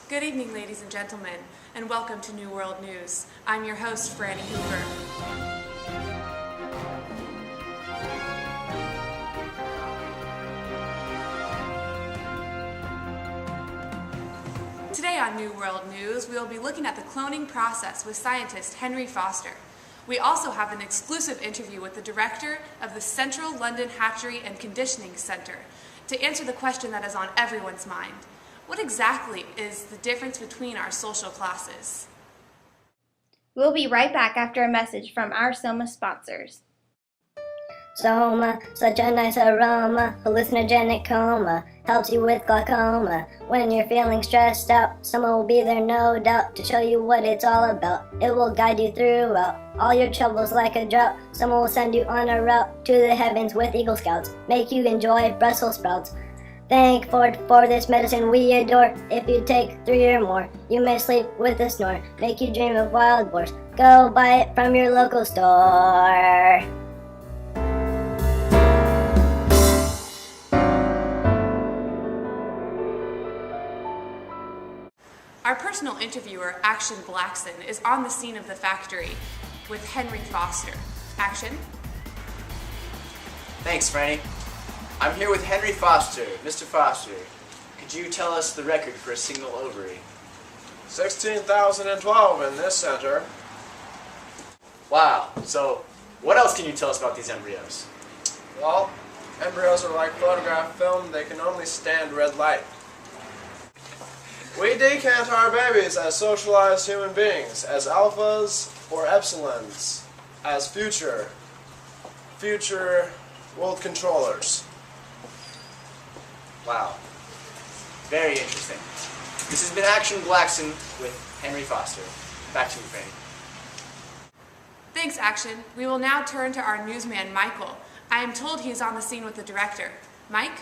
Good evening, ladies and gentlemen, and welcome to New World News. I'm your host, Franny Hoover. Today on New World News, we will be looking at the cloning process with scientist Henry Foster. We also have an exclusive interview with the director of the Central London Hatchery and Conditioning Centre to answer the question that is on everyone's mind. What exactly is the difference between our social classes? We'll be right back after a message from our Soma sponsors. Soma, such a nice aroma, hallucinogenic coma, helps you with glaucoma. When you're feeling stressed out, someone will be there no doubt to show you what it's all about. It will guide you throughout all your troubles like a drought. Someone will send you on a route to the heavens with Eagle Scouts, make you enjoy Brussels sprouts. Thank Ford for this medicine we adore. If you take 3 or more, you may sleep with a snore, make you dream of wild boars. Go buy it from your local store. Our personal interviewer, Action Blackson, is on the scene of the factory with Henry Foster. Action? Thanks, Franny. I'm here with Henry Foster. Mr. Foster, could you tell us the record for a single ovary? 16,012 in this center. Wow, so what else can you tell us about these embryos? Well, embryos are like photograph film, they can only stand red light. We decant our babies as socialized human beings, as alphas or epsilons, as future world controllers. Wow, very interesting. This has been Action Blackson with Henry Foster. Back to you, Franny. Thanks, Action. We will now turn to our newsman, Michael. I am told he is on the scene with the director. Mike?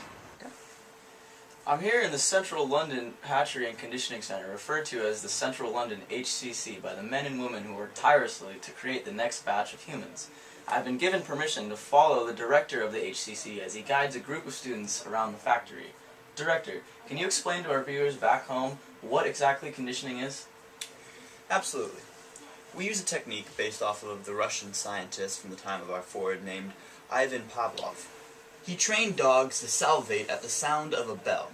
I'm here in the Central London Hatchery and Conditioning Centre, referred to as the Central London HCC by the men and women who work tirelessly to create the next batch of humans. I've been given permission to follow the director of the HCC as he guides a group of students around the factory. Director, can you explain to our viewers back home what exactly conditioning is? Absolutely. We use a technique based off of the Russian scientist from the time of our Ford named Ivan Pavlov. He trained dogs to salivate at the sound of a bell.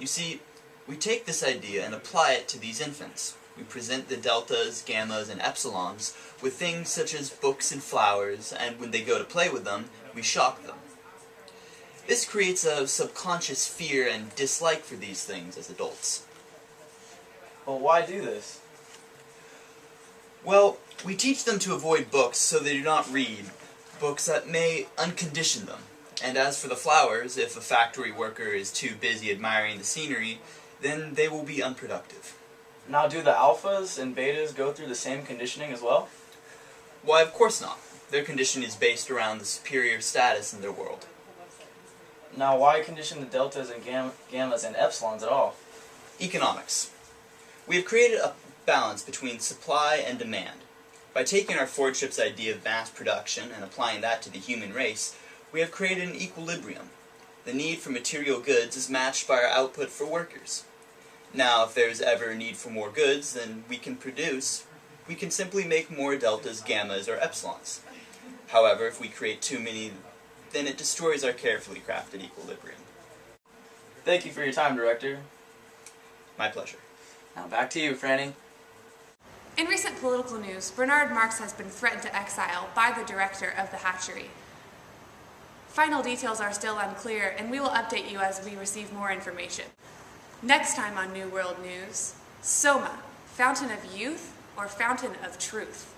You see, we take this idea and apply it to these infants. We present the deltas, gammas, and epsilons with things such as books and flowers, and when they go to play with them, we shock them. This creates a subconscious fear and dislike for these things as adults. Well, why do this? Well, we teach them to avoid books so they do not read books that may uncondition them. And as for the flowers, if a factory worker is too busy admiring the scenery, then they will be unproductive. Now, do the alphas and betas go through the same conditioning as well? Why, of course not. Their condition is based around the superior status in their world. Now, why condition the deltas and gammas and epsilons at all? Economics. We have created a balance between supply and demand. By taking our Ford Chip's idea of mass production and applying that to the human race, we have created an equilibrium. The need for material goods is matched by our output for workers. Now, if there's ever a need for more goods than we can produce, we can simply make more deltas, gammas, or epsilons. However, if we create too many, then it destroys our carefully crafted equilibrium. Thank you for your time, Director. My pleasure. Now back to you, Franny. In recent political news, Bernard Marx has been threatened to exile by the director of the hatchery. Final details are still unclear, and we will update you as we receive more information. Next time on New World News, Soma, Fountain of Youth or Fountain of Truth?